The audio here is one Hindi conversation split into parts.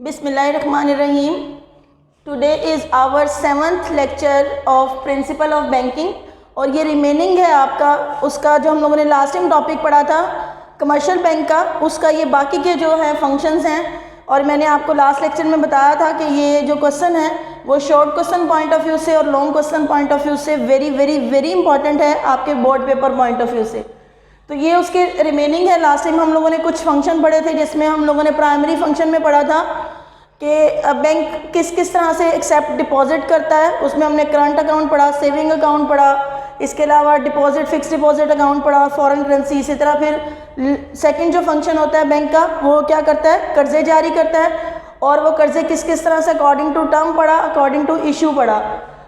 बिस्मिल्लाहिर्रहमानिर्रहीम। Today is our 7th lecture of principle of banking और ये रिमेनिंग है आपका उसका जो हम लोगों ने लास्ट टाइम टॉपिक पढ़ा था कमर्शियल बैंक का, उसका ये बाकी के जो है फंक्शंस हैं। और मैंने आपको लास्ट लेक्चर में बताया था कि ये जो क्वेश्चन है वो short question point of view से और long question point of view से वेरी वेरी वेरी इंपॉर्टेंट है आपके board paper point of view से। तो ये उसके रिमेनिंग है। लास्ट टाइम हम लोगों ने कुछ फंक्शन पढ़े थे जिसमें हम लोगों ने प्राइमरी फंक्शन में पढ़ा था कि बैंक किस किस तरह से एक्सेप्ट डिपॉजिट करता है। उसमें हमने करंट अकाउंट पढ़ा, सेविंग अकाउंट पढ़ा, इसके अलावा डिपॉजिट फिक्स डिपॉजिट अकाउंट पढ़ा, फॉरेन करेंसी। इसी तरह फिर सेकंड जो फंक्शन होता है बैंक का वो क्या करता है, कर्जे जारी करता है। और वो कर्जे किस किस तरह से अकॉर्डिंग टू टर्म पढ़ा, अकॉर्डिंग टू इशू पढ़ा।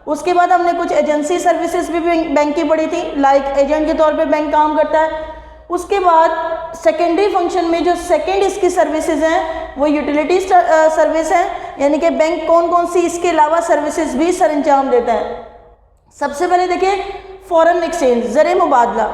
उसके बाद हमने कुछ एजेंसी सर्विसेज भी बैंक की पढ़ी थी, लाइक एजेंट के तौर पे बैंक काम करता है। उसके बाद सेकेंडरी फंक्शन में जो सेकेंड इसकी सर्विसेज हैं वो यूटिलिटी सर्विस है, यानी कि बैंक कौन कौन सी इसके अलावा सर्विसेज भी सर अंजाम देता है। सबसे पहले देखिए फॉरेन एक्सचेंज, ज़र मुबादला।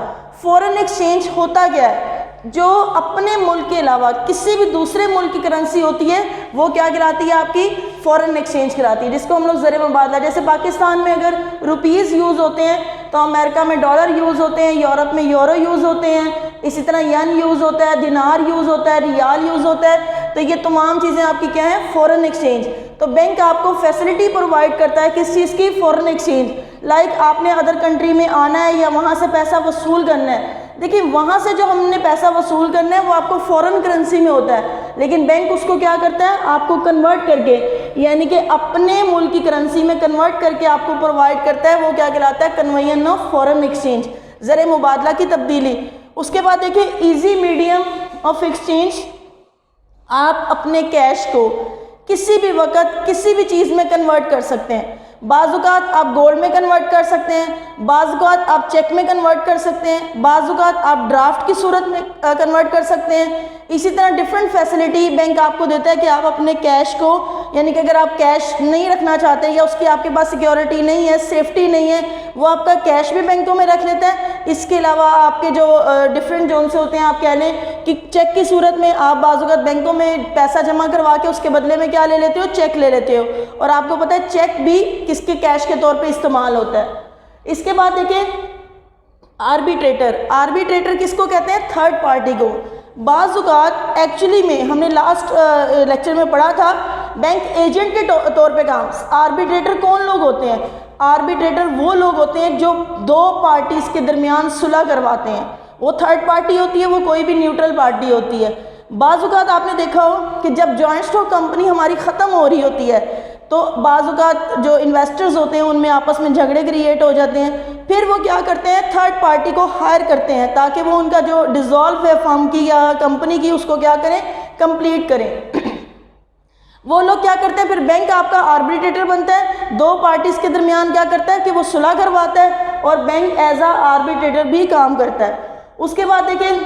फॉरेन एक्सचेंज होता क्या है, जो अपने मुल्क के अलावा किसी भी दूसरे मुल्क की करेंसी होती है वो क्या कहलाती है, आपकी फॉरेन एक्सचेंज कहलाती है, जिसको हम लोग ज़र मुबादला। जैसे पाकिस्तान में अगर रुपीज़ यूज़ होते हैं तो अमेरिका में डॉलर यूज़ होते हैं, यूरोप में यूरो यूज़ होते हैं, इसी तरह येन यूज़ होता है, दिनार यूज़ होता है, रियाल यूज़ होता है। तो ये तमाम चीज़ें आपकी क्या है, फॉरेन एक्सचेंज। तो बैंक आपको फैसिलिटी प्रोवाइड करता है किस चीज़ की, फॉरेन एक्सचेंज। लाइक आपने अदर कंट्री में आना है या वहाँ से पैसा वसूल करना है। देखिए वहाँ से जो हमने पैसा वसूल करना है वो आपको फॉरेन करेंसी में होता है, लेकिन बैंक उसको क्या करता है, आपको कन्वर्ट करके यानी कि अपने मुल्क की करेंसी में कन्वर्ट करके आपको प्रोवाइड करता है। वो क्या कहलाता है, कन्वर्जन ऑफ फॉरेन एक्सचेंज, ज़र मुबादला की तब्दीली। उसके बाद देखिए इजी मीडियम ऑफ एक्सचेंज। आप अपने कैश को किसी भी वक्त किसी भी चीज़ में कन्वर्ट कर सकते हैं। बाज़-औक़ात आप गोल्ड में कन्वर्ट कर सकते हैं, बाज़-औक़ात आप चेक में कन्वर्ट कर सकते हैं, बाज़-औक़ात आप ड्राफ्ट की सूरत में कन्वर्ट कर सकते हैं। इसी तरह डिफरेंट फैसिलिटी बैंक आपको देता है कि आप अपने कैश को, यानी कि अगर आप कैश नहीं रखना चाहते या उसकी आपके पास सिक्योरिटी नहीं है, सेफ्टी नहीं है, वो आपका कैश भी बैंकों में रख लेता है। इसके अलावा आपके जो डिफरेंट जोन से होते हैं, आप कह लें कि चेक की सूरत में आप बाज़-औक़ात बैंकों में पैसा जमा करवा के उसके बदले में क्या ले लेते हो, चेक ले लेते हो। और आपको पता है चेक भी किसके कैश के तौर पे इस्तेमाल होता है। इसके बाद देखिए आर्बिट्रेटर। आर्बिट्रेटर किसको कहते हैं, थर्ड पार्टी को। बाज़-औक़ात एक्चुअली में हमने लास्ट लेक्चर में पढ़ा था बैंक एजेंट के तौर पे काम। आर्बिट्रेटर कौन लोग होते हैं, आर्बिट्रेटर वो लोग होते हैं जो दो पार्टीज़ के दरमियान सुलह करवाते हैं। वो थर्ड पार्टी होती है, वो कोई भी न्यूट्रल पार्टी होती है। बाज़-औक़ात आपने देखा हो कि जब जॉइंट स्टॉक कंपनी हमारी ख़त्म हो रही होती है तो बाज़-औक़ात जो इन्वेस्टर्स होते हैं उनमें आपस में झगड़े क्रिएट हो जाते हैं। फिर वो क्या करते हैं, थर्ड पार्टी को हायर करते हैं ताकि वो उनका जो डिज़ोल्व है फर्म की या कंपनी की उसको क्या करें, कंप्लीट करें। वो लोग क्या करते हैं, फिर बैंक आपका आर्बिट्रेटर बनता है, दो पार्टीज़ के दरमियान क्या करता है कि वो सुलह करवाता है और बैंक एज आ आर्बिट्रेटर भी काम करता है। उसके बाद देखिए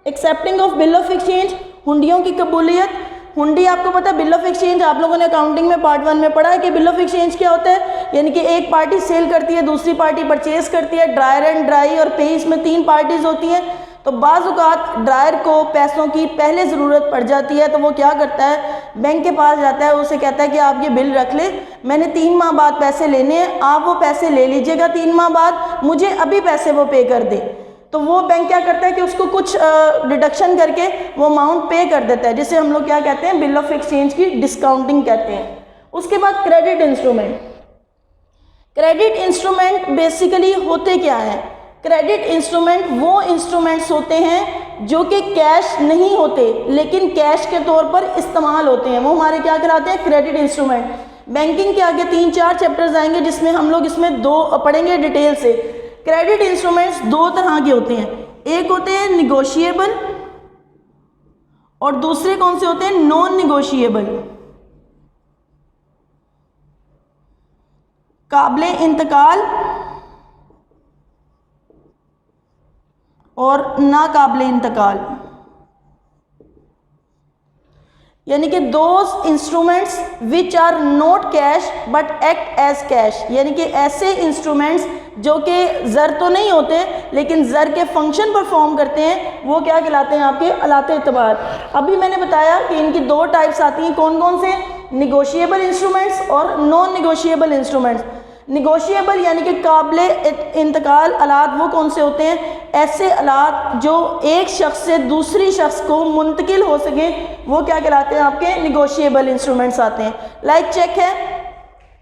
accepting of bill of exchange, हुंडियों की कबूलियत। हुंडी आपको पता है, बिल ऑफ एक्सचेंज आप लोगों ने अकाउंटिंग में पार्ट 1 में पढ़ा है कि बिल ऑफ एक्सचेंज क्या होता है, यानी कि एक पार्टी सेल करती है, दूसरी पार्टी परचेज करती है। ड्रायर एंड ड्राई और पे, इसमें 3 पार्टीज होती हैं। तो बाज़-औक़ात ड्रायर को पैसों की पहले ज़रूरत पड़ जाती है तो वो क्या करता है, बैंक के पास जाता है, उसे कहता है कि आप ये बिल रख ले, मैंने 3 माह बाद पैसे लेने हैं, आप वो पैसे ले लीजिएगा 3 माह बाद, मुझे अभी पैसे वो पे कर दे। तो वो बैंक क्या करता है कि उसको कुछ डिडक्शन करके वो अमाउंट पे कर देता है, जिसे हम लोग क्या कहते हैं, बिल ऑफ एक्सचेंज की डिस्काउंटिंग कहते हैं। उसके बाद credit instrument. Credit instrument basically होते क्या हैं, क्रेडिट इंस्ट्रूमेंट वो इंस्ट्रूमेंट्स होते हैं जो कि कैश नहीं होते लेकिन कैश के तौर पर इस्तेमाल होते हैं, वो हमारे क्या कहलाते हैं, क्रेडिट इंस्ट्रूमेंट। बैंकिंग के आगे 3-4 चैप्टर्स आएंगे जिसमें हम लोग इसमें 2 पढ़ेंगे डिटेल से। क्रेडिट इंस्ट्रूमेंट्स 2 तरह के होते हैं, एक होते हैं निगोशिएबल और दूसरे कौन से होते हैं, नॉन निगोशिएबल। काबिले इंतकाल और नाकाबिले इंतकाल। यानी कि those instruments which are not cash but act as cash, यानी कि ऐसे इंस्ट्रूमेंट्स जो कि ज़र तो नहीं होते लेकिन ज़र के फंक्शन परफॉर्म करते हैं, वो क्या कहलाते हैं? आपके अलाते एतबार। अभी मैंने बताया कि इनकी दो टाइप्स आती हैं, कौन कौन से? निगोशिएबल इंस्ट्रूमेंट्स और नॉन निगोशिएबल इंस्ट्रूमेंट्स। निगोशिएबल यानी कि काबिले इंतकाल आलात वो कौन से होते हैं? ऐसे आलात जो एक शख्स से दूसरी शख्स को मुंतकिल हो सके, वो क्या कहलाते हैं? आपके निगोशिएबल इंस्ट्रूमेंट्स आते हैं। लाइक चेक है,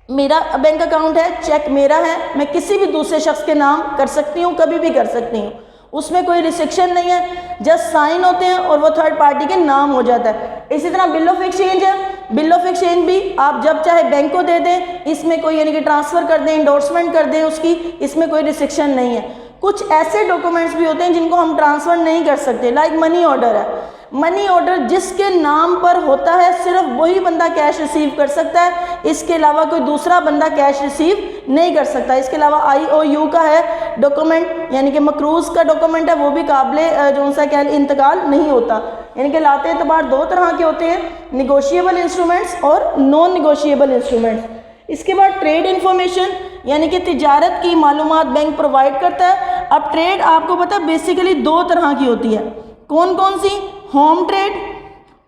मेरा बैंक अकाउंट है, चेक मेरा है, मैं किसी भी दूसरे शख्स के नाम कर सकती हूँ, कभी भी कर सकती हूँ, उसमें कोई रिस्ट्रिक्शन नहीं है, जस्ट साइन होते हैं और वो थर्ड पार्टी के नाम हो जाता है। इसी तरह बिल ऑफ एक्सचेंज है, बिल ऑफ एक्सचेंज भी आप जब चाहे बैंक को दे दें, इसमें कोई यानी कि ट्रांसफ़र कर दें, इंडोर्समेंट कर दें उसकी, इसमें कोई रिस्ट्रिक्शन नहीं है। कुछ ऐसे डॉक्यूमेंट्स भी होते हैं जिनको हम ट्रांसफ़र नहीं कर सकते, लाइक मनी ऑर्डर है। मनी ऑर्डर जिसके नाम पर होता है सिर्फ वही बंदा कैश रिसीव कर सकता है, इसके अलावा कोई दूसरा बंदा कैश रिसीव नहीं कर सकता। इसके अलावा IOU का है डॉक्यूमेंट, यानी कि मकरूज़ का डॉक्यूमेंट है, वो भी काबिले जो सा क्या इंतकाल नहीं होता। यानी कि लाते एतबार दो तरह के होते हैं, निगोशिएबल इंस्ट्रूमेंट्स और नॉन निगोशिएबल इंस्ट्रूमेंट्स। इसके बाद ट्रेड इन्फॉर्मेशन, यानी कि तिजारत की मालूमात बैंक प्रोवाइड करता है। अब ट्रेड आपको पता है बेसिकली दो तरह की होती है, कौन कौन सी? होम ट्रेड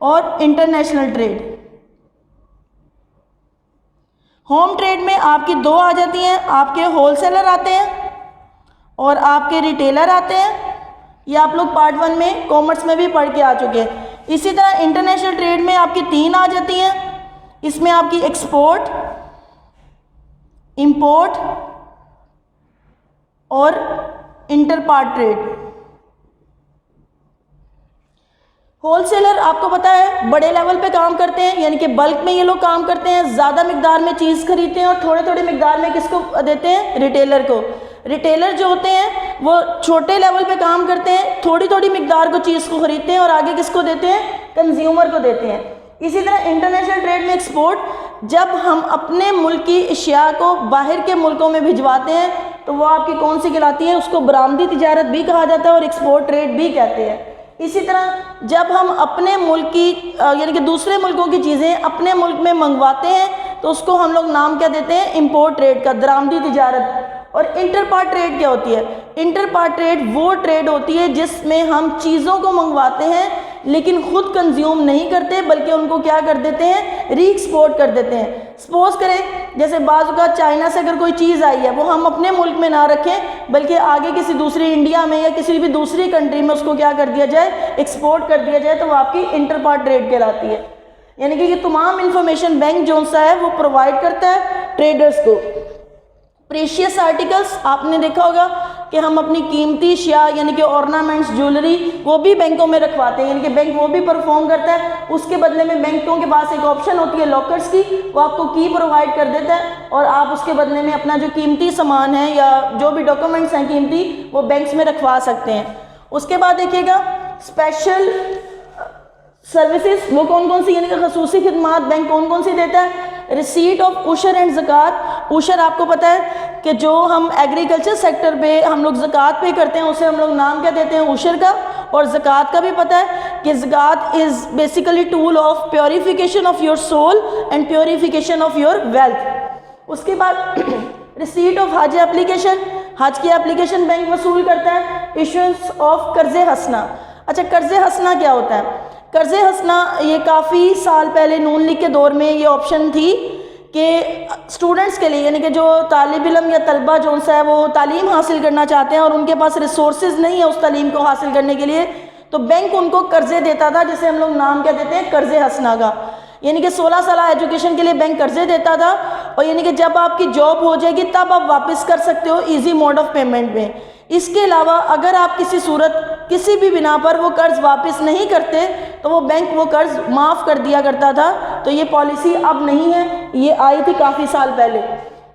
और इंटरनेशनल ट्रेड। होम ट्रेड में आपकी दो आ जाती हैं, आपके होलसेलर आते हैं और आपके रिटेलर आते हैं। ये आप लोग पार्ट 1 में कॉमर्स में भी पढ़ के आ चुके हैं। इसी तरह इंटरनेशनल ट्रेड में आपकी 3 आ जाती हैं, इसमें आपकी एक्सपोर्ट, इंपोर्ट और इंटर पार्ट ट्रेड। होलसेलर आपको पता है बड़े लेवल पे काम करते हैं, यानी कि बल्क में ये लोग काम करते हैं, ज़्यादा मिकदार में चीज़ खरीदते हैं और थोड़े थोड़े मिकदार में किसको देते हैं? रिटेलर को। रिटेलर जो होते हैं वो छोटे लेवल पे काम करते हैं, थोड़ी थोड़ी मिकदार को चीज़ को खरीदते हैं और आगे किसको देते हैं? कंज्यूमर को देते हैं। इसी तरह इंटरनेशनल ट्रेड में एक्सपोर्ट, जब हम अपने मुल्क की अशिया को बाहर के मुल्कों में भिजवाते हैं तो वो आपकी कौन सी कहलाती है? उसको बरामदी तिजारत भी कहा जाता है और एक्सपोर्ट ट्रेड भी कहते हैं। इसी तरह जब हम अपने मुल्क की यानी कि दूसरे मुल्कों की चीज़ें अपने मुल्क में मंगवाते हैं तो उसको हम लोग नाम क्या देते हैं? इंपोर्ट ट्रेड का, दरामदी तिजारत। और इंटर पार्ट ट्रेड क्या होती है? इंटर पार्ट ट्रेड वो ट्रेड होती है जिसमें हम चीज़ों को मंगवाते हैं लेकिन खुद कंज्यूम नहीं करते, बल्कि उनको क्या कर देते हैं? री एक्सपोर्ट कर देते हैं। सपोज करें जैसे बाज़ का चाइना से अगर कोई चीज़ आई है, वो हम अपने मुल्क में ना रखें बल्कि आगे किसी दूसरी इंडिया में या किसी भी दूसरी कंट्री में उसको क्या कर दिया जाए? एक्सपोर्ट कर दिया जाए, तो वो आपकी इंटर पार्ट ट्रेड कहलाती है। यानी कि ये तमाम इंफॉर्मेशन बैंक जो सा है वो प्रोवाइड करता है ट्रेडर्स को। प्रेशियस आर्टिकल्स आपने देखा होगा कि हम अपनी कीमती अशिया यानी कि ऑर्नामेंट्स, ज्वेलरी, वो भी बैंकों में रखवाते हैं, यानी कि बैंक वो भी परफॉर्म करता है। उसके बदले में बैंकों के पास एक ऑप्शन होती है लॉकर्स की, वो आपको की प्रोवाइड कर देता है और आप उसके बदले में अपना जो कीमती सामान है या जो भी डॉक्यूमेंट्स हैं कीमती, वो बैंक्स में रखवा सकते हैं। उसके बाद देखिएगा स्पेशल सर्विसेज, वो कौन कौन सी यानी कि खसूसी खिदमात बैंक कौन कौन सी देता है? रिसीट ऑफ उशर एंड ज़कात। उशर आपको पता है कि जो हम एग्रीकल्चर सेक्टर पे हम लोग ज़कात पे करते हैं उसे हम लोग नाम क्या देते हैं? उशर का। और ज़कात का भी पता है कि ज़कात is basically tool of purification of your soul and purification of your wealth. उसके बाद रिसीट ऑफ हज एप्लीकेशन, हज की एप्लीकेशन बैंक वसूल करता है। इशुएंस ऑफ कर्ज़ हसना। अच्छा, कर्ज़ हसना क्या होता है? कर्ज़ हसना ये काफ़ी साल पहले नून लीग के दौर में ये ऑप्शन थी कि स्टूडेंट्स के लिए यानी कि जो तालिब इल्म या तलबा जो सा है वो तालीम हासिल करना चाहते हैं और उनके पास रिसोर्सेज नहीं है उस तालीम को हासिल करने के लिए, तो बैंक उनको कर्ज़े देता था, जिसे हम लोग नाम क्या देते हैं? कर्ज़ हसना का। यानी कि 16 साल एजुकेशन के लिए बैंक कर्ज़े देता था और यानी कि जब आपकी जॉब हो जाएगी तब आप वापस कर सकते हो ईजी मोड ऑफ पेमेंट में। इसके अलावा अगर आप किसी सूरत किसी भी बिना पर वो कर्ज़ वापस नहीं करते तो वो बैंक वो कर्ज़ माफ़ कर दिया करता था। तो ये पॉलिसी अब नहीं है, ये आई थी काफ़ी साल पहले।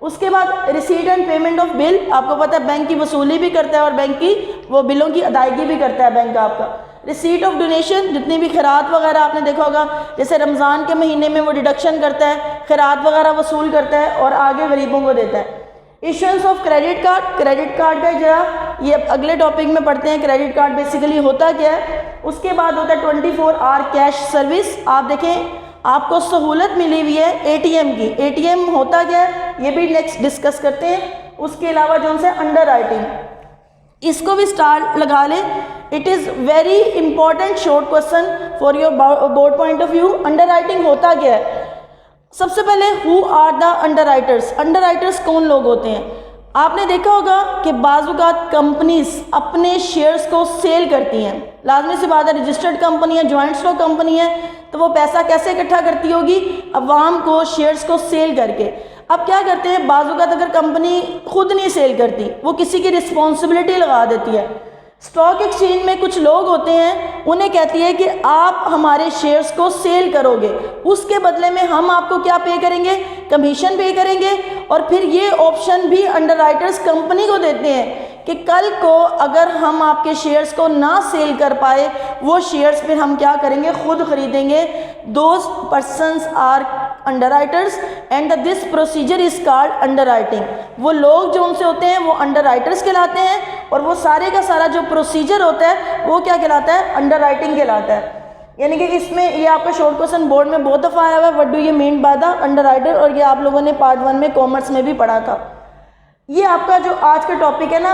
उसके बाद receipt and payment of bill, आपको पता है बैंक की वसूली भी करता है और बैंक की वो बिलों की अदायगी भी करता है बैंक आपका। रिसीट ऑफ डोनेशन, जितनी भी खैरात वगैरह आपने देखा होगा, जैसे रमज़ान के महीने में वो डिडक्शन करता है, खैरात वगैरह वसूल करता है और आगे गरीबों को देता है। Issuance of credit card, credit card का इजरा ये अगले टॉपिक में पढ़ते हैं क्रेडिट कार्ड बेसिकली होता क्या है। उसके बाद होता है 24 आवर कैश सर्विस। आप देखें आपको सहूलत मिली हुई है एटीएम की। एटीएम होता क्या है ये भी नेक्स्ट डिस्कस करते हैं। उसके अलावा जो उनसे अंडर राइटिंग, इसको भी स्टार लगा लें। It is very important short question for your board point of view. Underwriting होता क्या है? सबसे पहले who are the underwriters. Underwriters कौन लोग होते हैं? आपने देखा होगा कि बाज़-औक़ात कंपनीज अपने शेयर्स को सेल करती हैं। लाजमी सी बात है, रजिस्टर्ड कंपनी है, जॉइंट स्टॉक कंपनी है, तो वो पैसा कैसे इकट्ठा करती होगी? अवाम को शेयर्स को सेल करके। अब क्या करते हैं, बाज़-औक़ात अगर कंपनी खुद नहीं सेल करती, वो किसी की रिस्पॉन्सिबिलिटी लगा देती है। स्टॉक एक्सचेंज में कुछ लोग होते हैं, उन्हें कहती है कि आप हमारे शेयर्स को सेल करोगे, उसके बदले में हम आपको क्या पे करेंगे? कमीशन पे करेंगे। और फिर ये ऑप्शन भी अंडरराइटर्स कंपनी को देते हैं कि कल को अगर हम आपके शेयर्स को ना सेल कर पाए, वो शेयर्स फिर हम क्या करेंगे? खुद खरीदेंगे। Those persons are underwriters and this procedure is called underwriting. वो लोग जो उनसे होते हैं वो अंडरराइटर्स कहलाते हैं, और वो सारे का सारा जो प्रोसीजर होता है वो क्या कहलाता है? अंडरराइटिंग कहलाता है। यानी कि इसमें ये आपका शॉर्ट क्वेश्चन बोर्ड में बहुत दफ़ा आया हुआ है, what do you mean by the underwriter, और ये आप लोगों ने पार्ट 1 में कॉमर्स में भी पढ़ा था। ये आपका जो आज का टॉपिक है ना,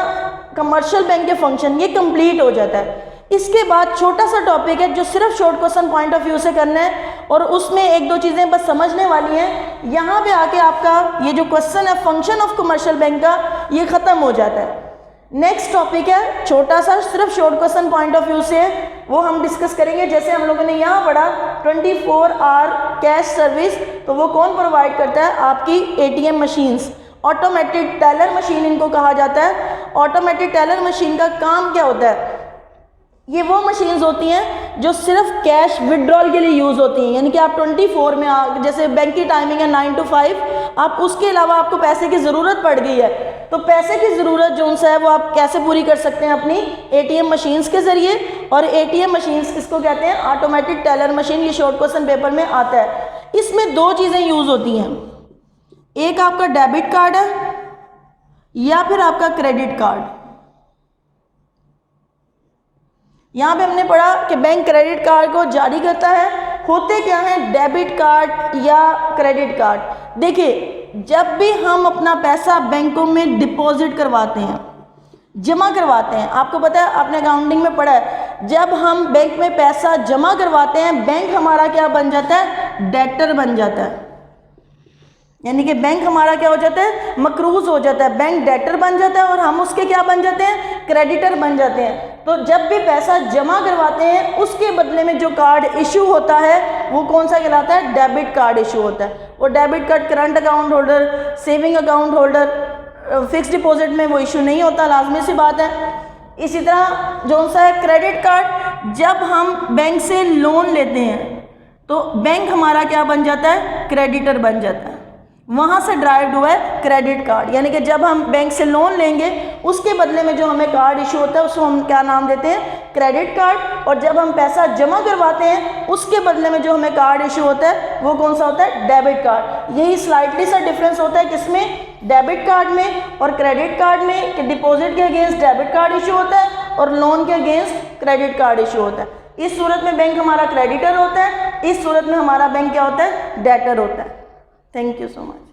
कमर्शियल बैंक के फंक्शन, ये कंप्लीट हो जाता है। इसके बाद छोटा सा टॉपिक है जो सिर्फ short question point of view से करना है, और उसमें एक दो चीज़ें बस समझने वाली हैं। यहाँ पे आके आपका ये जो क्वेश्चन है फंक्शन ऑफ कमर्शियल बैंक का, ये ख़त्म हो जाता है। नेक्स्ट टॉपिक है छोटा सा, सिर्फ short question point of view से, वो हम डिस्कस करेंगे। जैसे हम लोगों ने यहाँ पढ़ा 24 आवर कैश सर्विस, तो वो कौन प्रोवाइड करता है? आपकी ATM machines. Automatic teller machine इनको कहा जाता है। ऑटोमेटिक टेलर मशीन का काम क्या होता है? ये वो मशीन्स होती हैं जो सिर्फ कैश विड्रॉल के लिए यूज़ होती हैं। यानी कि आप 24 में जैसे बैंक की टाइमिंग है 9 to 5, आप उसके अलावा आपको पैसे की ज़रूरत पड़ गई है, तो पैसे की ज़रूरत जो उनसे है वो आप कैसे पूरी कर सकते हैं? अपनी एटीएम मशीन्स के ज़रिए। और एटीएम मशीन्स किसको कहते हैं? Automatic teller machine. ये शॉर्ट क्वेश्चन पेपर में आता है। इसमें दो चीज़ें यूज़ होती हैं, एक आपका डेबिट कार्ड है या फिर आपका क्रेडिट कार्ड। यहाँ पे हमने पढ़ा कि बैंक क्रेडिट कार्ड को जारी करता है। होते क्या हैं? डेबिट कार्ड या क्रेडिट कार्ड। देखिए, जब भी हम अपना पैसा बैंकों में डिपॉजिट करवाते हैं, जमा करवाते हैं, आपको पता है, आपने अकाउंटिंग में पढ़ा है, जब हम बैंक में पैसा जमा करवाते हैं, बैंक हमारा क्या बन जाता है? डेटर बन जाता है। यानी कि बैंक हमारा क्या हो जाता है? मकरूज हो जाता है। बैंक डेटर बन जाता है और हम उसके क्या बन जाते हैं? क्रेडिटर बन जाते हैं। तो जब भी पैसा जमा करवाते हैं, उसके बदले में जो कार्ड इशू होता है वो कौन सा कहलाता है? डेबिट कार्ड इशू होता है। वो debit card current account holder, saving account holder, fix deposit में वो इशू नहीं होता, लाजमी सी बात है। इसी तरह जो सा है क्रेडिट कार्ड, जब हम बैंक से लोन लेते हैं तो बैंक हमारा क्या बन जाता है? क्रेडिटर बन जाता है। वहाँ से ड्राइव्ड हुआ है क्रेडिट कार्ड। यानी कि जब हम बैंक से लोन लेंगे, उसके बदले में जो हमें कार्ड इशू होता है उसको हम क्या नाम देते हैं? Credit card. और जब हम पैसा जमा करवाते हैं, उसके बदले में जो हमें कार्ड इशू होता है वो कौन सा होता है? Debit card. यही स्लाइटली सा डिफरेंस होता है किसमें? डेबिट कार्ड में और क्रेडिट कार्ड में, कि डिपॉजिट के अगेंस्ट डेबिट कार्ड इशू होता है और लोन के अगेंस्ट क्रेडिट कार्ड इशू होता है। इस सूरत में बैंक हमारा क्रेडिटर होता है, इस सूरत में हमारा बैंक क्या होता है? डेटर होता है। Thank you so much.